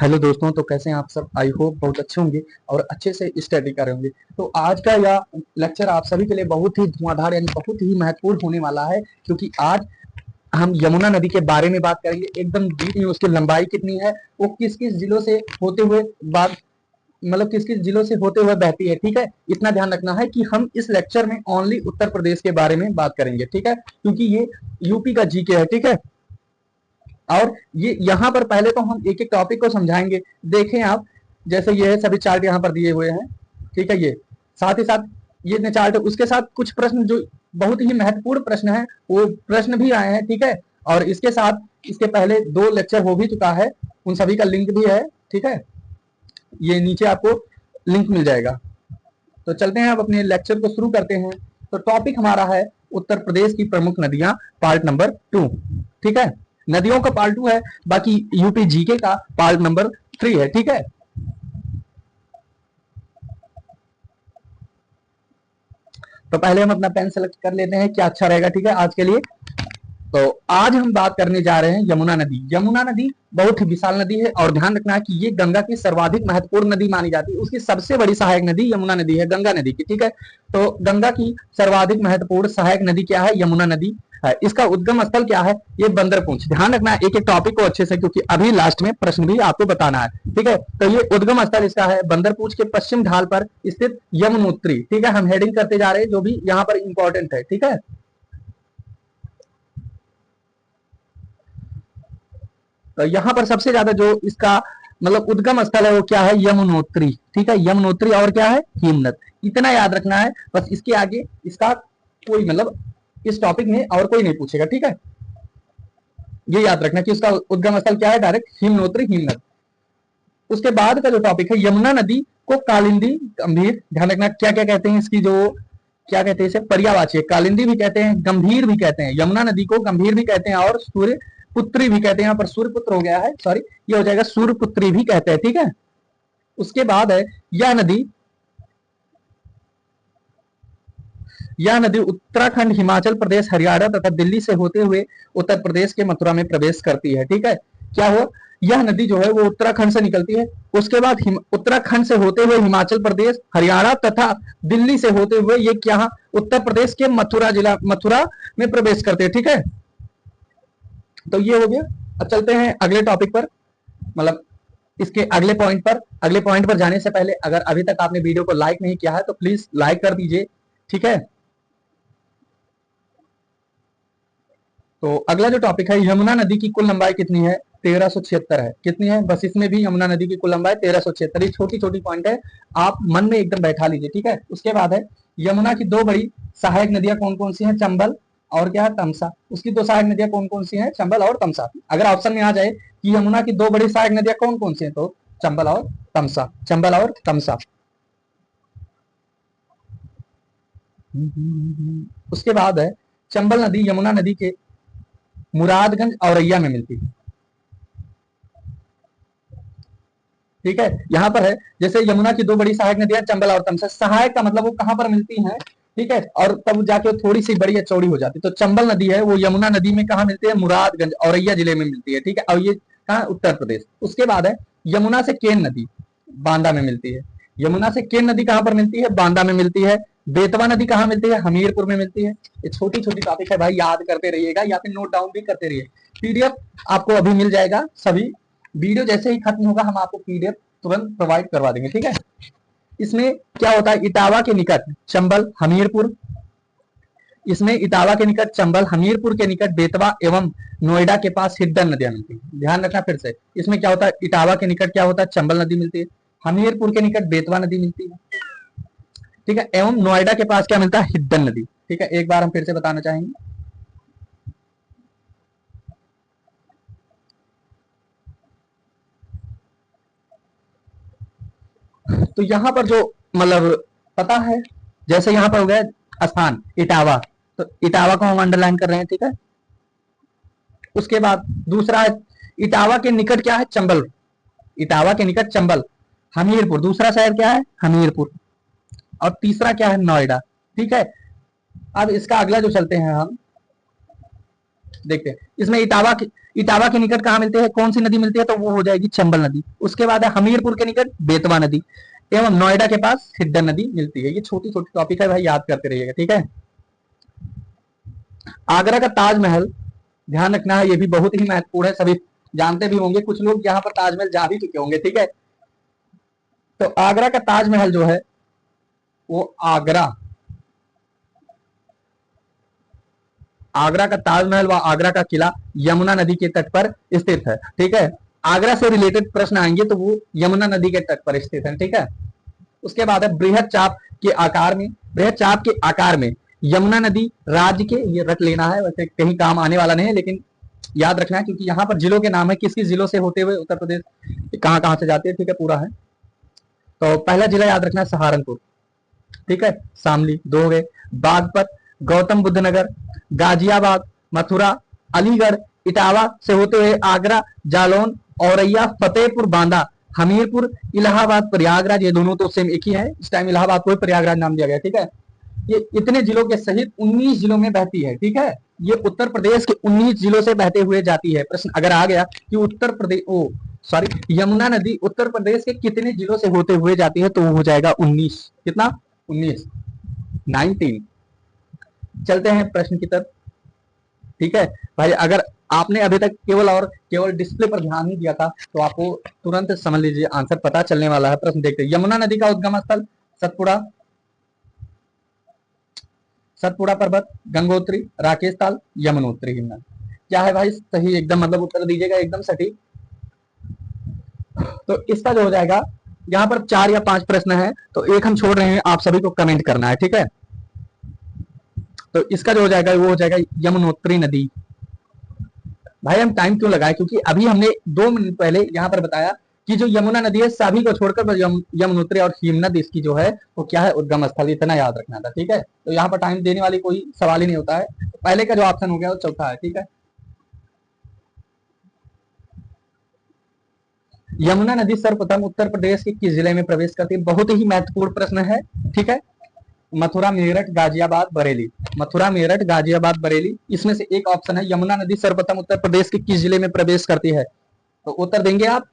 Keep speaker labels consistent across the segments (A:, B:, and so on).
A: Hello दोस्तों, तो कैसे हैं आप सब। आई होप बहुत अच्छे होंगे और अच्छे से स्टडी कर रहे होंगे। तो आज का यह लेक्चर आप सभी के लिए बहुत ही धुआंधार यानी बहुत ही महत्वपूर्ण होने वाला है, क्योंकि आज हम यमुना नदी के बारे में बात करेंगे एकदम डीप में। उसकी लंबाई कितनी है, वो किस किस जिलों से होते हुए बात मतलब किस किस जिलों से होते हुए बहती है। ठीक है, इतना ध्यान रखना है कि हम इस लेक्चर में ओनली उत्तर प्रदेश के बारे में बात करेंगे। ठीक है, क्योंकि ये यूपी का जीके है। ठीक है, और ये यहाँ पर पहले तो हम एक एक टॉपिक को समझाएंगे। देखें आप, जैसे ये सभी चार्ट यहाँ पर दिए हुए हैं। ठीक है, ये साथ ही साथ ये चार्ट, उसके साथ कुछ प्रश्न जो बहुत ही महत्वपूर्ण प्रश्न है वो प्रश्न भी आए हैं। ठीक है, और इसके साथ इसके पहले 2 लेक्चर हो भी चुका है, उन सभी का लिंक भी है। ठीक है, ये नीचे आपको लिंक मिल जाएगा। तो चलते हैं, अब अपने लेक्चर को शुरू करते हैं। तो टॉपिक हमारा है उत्तर प्रदेश की प्रमुख नदियां, पार्ट नंबर 2। ठीक है, नदियों का पार्ट 2 है, बाकी यूपी जीके का पार्ट नंबर 3 है। ठीक है, तो पहले हम अपना पेन सेलेक्ट कर लेते हैं, क्या अच्छा रहेगा। ठीक है, आज के लिए तो आज हम बात करने जा रहे हैं यमुना नदी। यमुना नदी बहुत ही विशाल नदी है और ध्यान रखना है कि ये गंगा की सर्वाधिक महत्वपूर्ण नदी मानी जाती है। उसकी सबसे बड़ी सहायक नदी यमुना नदी है, गंगा नदी की। ठीक है, तो गंगा की सर्वाधिक महत्वपूर्ण सहायक नदी क्या है? यमुना नदी है। इसका उद्गम स्थल क्या है? ये बंदरपूंछ। ध्यान रखना है एक एक टॉपिक को अच्छे से, क्योंकि अभी लास्ट में प्रश्न भी आपको बताना है। ठीक है, तो ये उद्गम स्थल इसका है बंदरपूंछ के पश्चिम ढाल पर स्थित यमुनोत्री। ठीक है, हम हेडिंग करते जा रहे हैं जो भी यहाँ पर इंपॉर्टेंट है। ठीक है, तो यहाँ पर सबसे ज्यादा जो इसका उद्गम स्थल है वो क्या है? यमुनोत्री। ठीक है, यमुनोत्री और क्या है? हिमनद। इतना याद रखना है बस, इसके आगे इसका कोई इस टॉपिक में और कोई नहीं पूछेगा। ठीक है, ये याद रखना कि उसका उद्गम स्थल क्या है, डायरेक्ट हिमनोत्री, हिमनद। उसके बाद का जो टॉपिक है यमुना नदी को कालिंदी, गंभीर। ध्यान रखना क्या क्या कहते हैं इसकी, जो क्या कहते हैं इसे, पर्यावाची। कालिंदी भी कहते हैं, गंभीर भी कहते हैं। यमुना नदी को गंभीर भी कहते हैं और सूर्य पुत्री भी कहते हैं। यहाँ पर सूर्य पुत्र हो गया है, सॉरी, ये हो जाएगा सूर्य पुत्री भी कहते हैं। ठीक है, उसके बाद है यह नदी उत्तराखंड, हिमाचल प्रदेश, हरियाणा तथा दिल्ली से होते हुए उत्तर प्रदेश के मथुरा में प्रवेश करती है। ठीक है, क्या हुआ, यह नदी जो है वो उत्तराखंड से निकलती है। उसके बाद उत्तराखंड से होते हुए हिमाचल प्रदेश, हरियाणा तथा दिल्ली से होते हुए ये क्या, उत्तर प्रदेश के मथुरा में प्रवेश करते हैं। ठीक है, तो ये हो गया। अब चलते हैं अगले टॉपिक पर, मतलब इसके अगले पॉइंट पर जाने से पहले अगर अभी तक आपने वीडियो को लाइक नहीं किया है तो प्लीज लाइक कर दीजिए। ठीक है, तो अगला जो टॉपिक है, यमुना नदी की कुल लंबाई कितनी है? 1376 है। कितनी है? बस इसमें भी यमुना नदी की कुल लंबाई 1376। ये छोटी छोटी पॉइंट है, आप मन में एकदम बैठा लीजिए। ठीक है, उसके बाद है यमुना की 2 बड़ी सहायक नदियां कौन कौन सी हैं? चंबल और क्या है? तमसा। उसकी 2 सहायक नदियां कौन कौन सी हैं? चंबल और तमसा। अगर ऑप्शन में आ जाए कि यमुना की 2 बड़ी सहायक नदियां कौन कौन सी हैं, तो चंबल और तमसा, चंबल और तमसा। उसके बाद है चंबल नदी यमुना नदी के मुरादगंज औरैया में मिलती है। ठीक है, यहाँ पर है जैसे यमुना की 2 बड़ी सहायक नदियां चंबल और तमसा। सहायक का मतलब वो कहां पर मिलती हैं? ठीक है, और तब जाके थोड़ी सी बड़ी या चौड़ी हो जाती है। तो चंबल नदी है वो यमुना नदी में कहा मिलती है? मुरादगंज औरैया जिले में मिलती है। ठीक है, और ये कहा? उत्तर प्रदेश। उसके बाद है यमुना से केन नदी बांदा में मिलती है। यमुना से केन नदी कहां पर मिलती है? बांदा में मिलती है। बेतवा नदी कहां मिलती है? हमीरपुर में मिलती है। ये छोटी छोटी टॉपिक है भाई, याद करते रहिएगा या फिर नोट डाउन भी करते रहिए। पीडीएफ आपको अभी मिल जाएगा, सभी वीडियो जैसे ही खत्म होगा हम आपको पीडीएफ तुरंत प्रोवाइड करवा देंगे। ठीक है, इसमें क्या होता है, इटावा के निकट चंबल, हमीरपुर, इसमें इटावा के निकट चंबल, हमीरपुर के निकट बेतवा एवं नोएडा के पास हिड्डन नदियां मिलती है। ध्यान रखना फिर से, इसमें क्या होता है, इटावा के निकट क्या होता है? चंबल नदी मिलती है। हमीरपुर के निकट बेतवा नदी मिलती है। ठीक है, एवं नोएडा के पास क्या मिलता है? हिड्डन नदी। ठीक है, एक बार हम फिर से बताना चाहेंगे। तो यहां पर जो पता है, जैसे यहां पर हो गया स्थान इटावा, तो इटावा को हम अंडरलाइन कर रहे हैं। ठीक है, उसके बाद दूसरा है इटावा के निकट क्या है? चंबल। इटावा के निकट चंबल, हमीरपुर, दूसरा शहर क्या है? हमीरपुर, और तीसरा क्या है? नोएडा। ठीक है, अब इसका अगला जो चलते हैं हम, देखते हैं इसमें इटावा के निकट कहाँ मिलते हैं, कौन सी नदी मिलती है, तो वो हो जाएगी चंबल नदी। उसके बाद है हमीरपुर के निकट बेतवा नदी, एवं नोएडा के पास हिड्डन नदी मिलती है। ये छोटी छोटी टॉपिक है भाई, याद करते रहिएगा, ठीक है। आगरा का ताजमहल, ध्यान रखना है, ये भी बहुत ही महत्वपूर्ण है, सभी जानते भी होंगे, कुछ लोग यहाँ पर ताजमहल जा भी चुके होंगे, ठीक है। तो आगरा का ताजमहल जो है वो आगरा का ताजमहल व आगरा का किला यमुना नदी के तट पर स्थित है, ठीक है। आगरा से रिलेटेड प्रश्न आएंगे तो वो यमुना नदी के तट पर स्थित है, ठीक है। उसके बाद है बृहद चाप के आकार में यमुना नदी राज्य के, ये रट लेना है, वैसे कहीं काम आने वाला नहीं है लेकिन याद रखना है, क्योंकि यहाँ पर जिलों के नाम है, किस किस जिलों से होते हुए उत्तर प्रदेश कहाँ कहाँ से जाते हैं, ठीक है, पूरा है। तो पहला जिला याद रखना है सहारनपुर, ठीक है, शामली, दो हो गए, बागपत, गौतम बुद्ध नगर, गाजियाबाद, मथुरा, अलीगढ़, इटावा से होते हुए आगरा, जालौन, औरैया, फतेहपुर बांदा, हमीरपुर, इलाहाबाद, प्रयागराज, ये दोनों तो सेम एक ही है, इस टाइम इलाहाबाद को प्रयागराज नाम दिया गया, ठीक है। ये इतने जिलों के सहित 19 जिलों में बहती है, ठीक है। ये उत्तर प्रदेश के 19 जिलों से बहते हुए जाती है। प्रश्न अगर आ गया कि उत्तर प्रदेश यमुना नदी उत्तर प्रदेश के कितने जिलों से होते हुए जाती है, तो वो हो जाएगा 19। कितना? 19, 19। चलते हैं प्रश्न की तरफ, ठीक है भाई। अगर आपने अभी तक केवल डिस्प्ले पर ध्यान नहीं दिया था तो आपको तुरंत समझ लीजिए आंसर पता चलने वाला है। प्रश्न देखते हैं, यमुना नदी का उद्गम स्थल सतपुड़ा पर्वत, गंगोत्री, राकेश ताल, यमुनोत्री हिमनद। क्या है भाई सही? एकदम मतलब उत्तर दीजिएगा एकदम सटीक। तो इसका जो हो जाएगा, यहाँ पर 4 या 5 प्रश्न है तो एक हम छोड़ रहे हैं, आप सभी को कमेंट करना है, ठीक है। तो इसका जो हो जाएगा वो हो जाएगा यमुनोत्री नदी। भाई हम टाइम क्यों लगाए, क्योंकि अभी हमने 2 मिनट पहले यहाँ पर बताया कि जो यमुना नदी है सभी को छोड़कर यमुनोत्री और हिमनद इसकी जो है वो क्या है, उद्गम स्थल, इतना याद रखना था, ठीक है। तो यहाँ पर टाइम देने वाली कोई सवाल ही नहीं होता है। पहले का जो ऑप्शन हो गया वो चौथा है, ठीक है। यमुना नदी सर्वप्रथम उत्तर प्रदेश के किस जिले में प्रवेश करती है? बहुत ही महत्वपूर्ण प्रश्न है, ठीक है। मथुरा, मेरठ, गाजियाबाद, बरेली। मथुरा, मेरठ, गाजियाबाद, बरेली, इसमें से एक ऑप्शन है। यमुना नदी सर्वप्रथम उत्तर प्रदेश के किस जिले में प्रवेश करती है? तो उत्तर देंगे आप।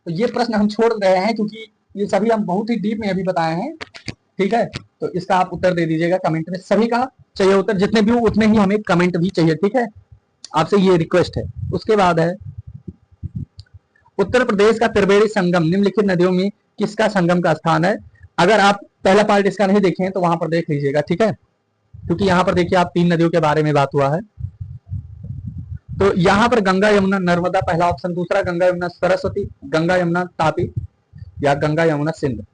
A: तो ये प्रश्न हम छोड़ रहे हैं क्योंकि ये सभी हम बहुत ही डीप में अभी बताए हैं, ठीक है। तो इसका आप उत्तर दे दीजिएगा कमेंट में, सभी का चाहिए उत्तर, जितने भी हो उतने ही हमें कमेंट भी चाहिए, ठीक है। आपसे ये रिक्वेस्ट है। उसके बाद है उत्तर प्रदेश का त्रिवेणी संगम निम्नलिखित नदियों में किसका संगम का स्थान है? अगर आप पहला पार्ट इसका नहीं देखे हैं तो वहां पर देख लीजिएगा, ठीक है, क्योंकि यहाँ पर देखिए आप 3 नदियों के बारे में बात हुआ है। तो यहाँ पर गंगा यमुना नर्मदा पहला ऑप्शन, दूसरा गंगा यमुना सरस्वती, गंगा यमुना तापी या गंगा यमुना सिंध।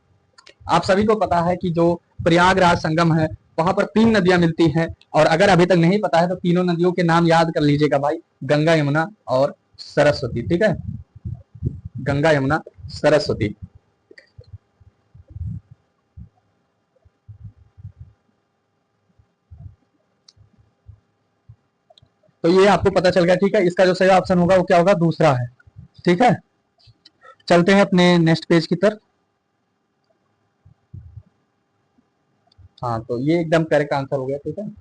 A: आप सभी को पता है कि जो प्रयागराज संगम है वहां पर 3 नदियां मिलती हैं, और अगर अभी तक नहीं पता है तो तीनों नदियों के नाम याद कर लीजिएगा भाई, गंगा यमुना और सरस्वती, ठीक है, गंगा यमुना सरस्वती। तो ये आपको पता चल गया, ठीक है। इसका जो सही ऑप्शन होगा वो क्या होगा? दूसरा है, ठीक है। चलते हैं अपने नेक्स्ट पेज की तरफ। हाँ, तो ये एकदम करेक्ट आंसर हो गया, ठीक है।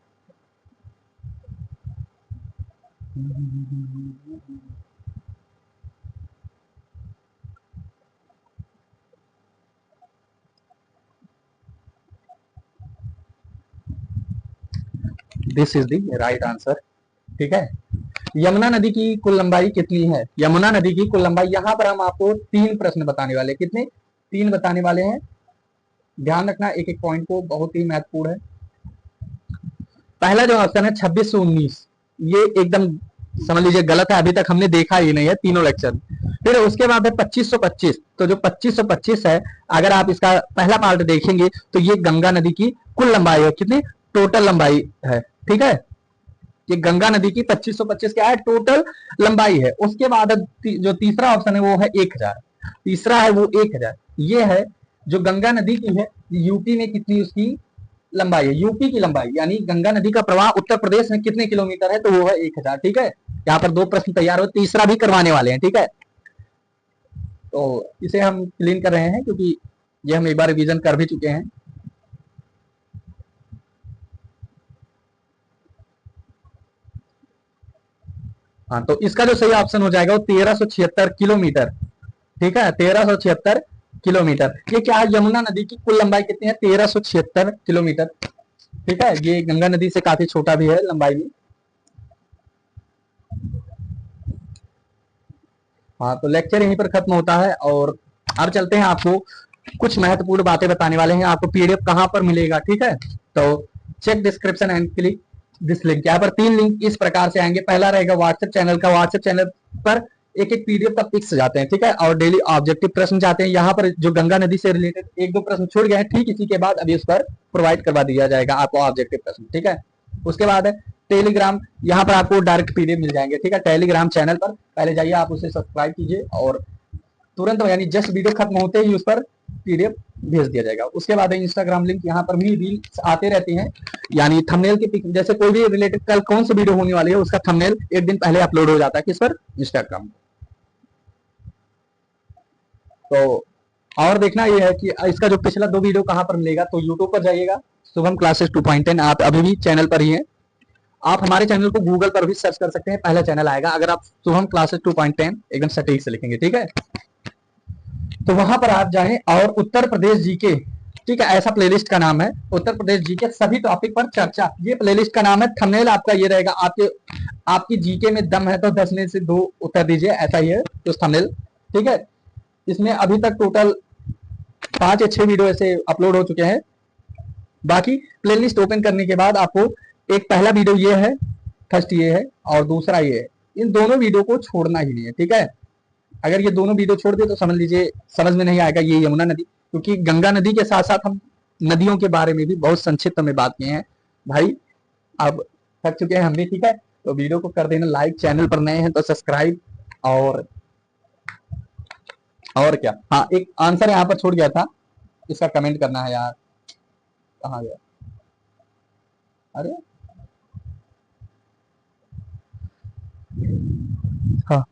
A: This is the right answer, ठीक है। यमुना नदी की कुल लंबाई कितनी है? यमुना नदी की कुल लंबाई, यहाँ पर हम आपको 3 प्रश्न बताने वाले, कितने? 3 बताने वाले हैं। ध्यान रखना एक एक पॉइंट को, बहुत ही महत्वपूर्ण है। पहला जो ऑप्शन है 2619, ये एकदम समझ लीजिए गलत है, अभी तक हमने देखा ही नहीं है तीनों लेक्चर। फिर उसके बाद है 2525, तो जो 2525 है, अगर आप इसका पहला पार्ट देखेंगे तो ये गंगा नदी की कुल लंबाई है, कितनी टोटल लंबाई है, ठीक है। ये गंगा नदी की 2525 क्या है? टोटल लंबाई है। उसके बाद जो तीसरा ऑप्शन है वो है 1000, तीसरा है वो 1000, ये है जो गंगा नदी की है, यूपी में कितनी उसकी लंबाई है, यूपी की लंबाई, यानी गंगा नदी का प्रवाह उत्तर प्रदेश में कितने किलोमीटर है, तो वो है 1000, ठीक है। यहाँ पर 2 प्रश्न तैयार हो, तीसरा भी करवाने वाले हैं, ठीक है। तो इसे हम क्लीन कर रहे हैं क्योंकि ये हम एक बार रिवीजन कर भी चुके हैं। हाँ, तो इसका जो सही ऑप्शन हो जाएगा वो 1376 किलोमीटर। ठीक है, 1376 किलोमीटर। ये क्या है, यमुना नदी की कुल लंबाई कितनी है, 1376 किलोमीटर। ठीक है, ये गंगा नदी से काफी छोटा भी है लंबाई में। हाँ, तो लेक्चर यहीं पर खत्म होता है और अब चलते हैं, आपको कुछ महत्वपूर्ण बातें बताने वाले हैं। आपको पीडीएफ कहाँ पर मिलेगा, ठीक है, तो check description and click this link. यहाँ पर 3 लिंक इस प्रकार से आएंगे। पहला रहेगा व्हाट्सएप चैनल का, व्हाट्सएप चैनल पर एक एक पीडीएफ का पिक्स जाते हैं, ठीक है, और डेली ऑब्जेक्टिव प्रश्न जाते हैं। यहाँ पर जो गंगा नदी से रिलेटेड 1-2 प्रश्न छूट गए हैं, ठीक इसी के बाद अभी उस पर प्रोवाइड करवा दिया जाएगा आपको ऑब्जेक्टिव प्रश्न, ठीक है। उसके बाद है टेलीग्राम, यहाँ पर आपको डायरेक्ट पीडीएफ मिल जाएंगे, ठीक है। टेलीग्राम चैनल पर पहले जाइए, आप उसे सब्सक्राइब कीजिए और तुरंत यानी जस्ट वीडियो खत्म होते ही उस पर पीडीएफ भेज दिया जाएगा। उसके बाद इंस्टाग्राम लिंक, यहाँ पर भी रील्स आते रहती हैं, यानी थंबनेल के पिक, जैसे कोई भी रिलेटेड कल कौन सी वीडियो होने वाली है उसका थंबनेल एक दिन पहले अपलोड हो जाता है किस पर, इंस्टाग्राम। तो और देखना यह है कि इसका जो पिछला 2 वीडियो कहाँ पर मिलेगा, तो यूट्यूब पर जाइएगा, शुभम क्लासेस 2.10, आप अभी भी चैनल पर ही हैं। आप हमारे चैनल को गूगल पर भी सर्च कर सकते हैं, पहला चैनल आएगा अगर आप शुभम क्लासेस 2.10 एकदम सटीक से लिखेंगे, ठीक है। तो वहां पर आप जाएं और उत्तर प्रदेश जीके, ठीक है, ऐसा प्लेलिस्ट का नाम है, उत्तर प्रदेश जीके सभी टॉपिक पर चर्चा, ये प्लेलिस्ट का नाम है। थंबनेल आपका ये रहेगा, आपकी जीके में दम है तो 10 में से 2 उत्तर दीजिए, ऐसा ही है तो थंबनेल, ठीक है। इसमें अभी तक टोटल 5 या 6 वीडियो ऐसे अपलोड हो चुके हैं। बाकी प्लेलिस्ट ओपन करने के बाद आपको एक पहला वीडियो ये है, फर्स्ट ये है और दूसरा ये है, इन दोनों वीडियो को छोड़ना ही नहीं है, ठीक है। अगर ये दोनों वीडियो छोड़ दे तो समझ लीजिए समझ में नहीं आएगा ये यमुना नदी, क्योंकि गंगा नदी के साथ साथ हम नदियों के बारे में भी बहुत संक्षिप्त में बात किए हैं भाई। अब थक चुके हैं हम भी, ठीक है। तो वीडियो को कर देना लाइक, चैनल पर नए हैं तो सब्सक्राइब, और क्या, हाँ एक आंसर यहाँ पर छूट गया था, इसका कमेंट करना है यार, कहाँ गया, अरे हाँ,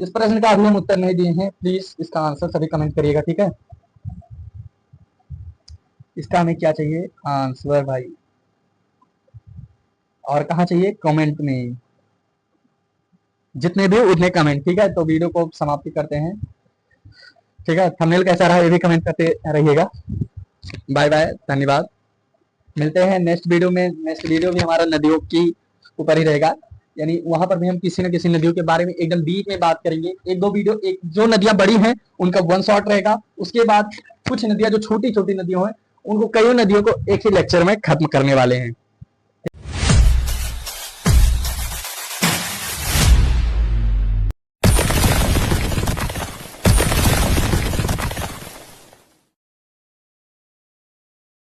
A: इस प्रश्न का अभी हम उत्तर नहीं दिए हैं, प्लीज इसका आंसर सभी कमेंट करिएगा, ठीक है। इसका हमें क्या चाहिए आंसर भाई, और कहाँ चाहिए, कमेंट में, जितने भी उतने कमेंट, ठीक है। तो वीडियो को समाप्ति करते हैं, ठीक है। थंबनेल कैसा रहा ये भी कमेंट करते रहिएगा। बाय बाय, धन्यवाद, मिलते हैं नेक्स्ट वीडियो में। नेक्स्ट वीडियो भी हमारा नदियों की ऊपर ही रहेगा, यानी वहां पर भी हम किसी न किसी नदियों के बारे में एकदम डीप में बात करेंगे। 1-2 वीडियो, एक जो नदियां बड़ी हैं उनका 1 शॉट रहेगा, उसके बाद कुछ नदियां जो छोटी छोटी नदियों हैं उनको, कई नदियों को एक ही लेक्चर में खत्म करने वाले हैं।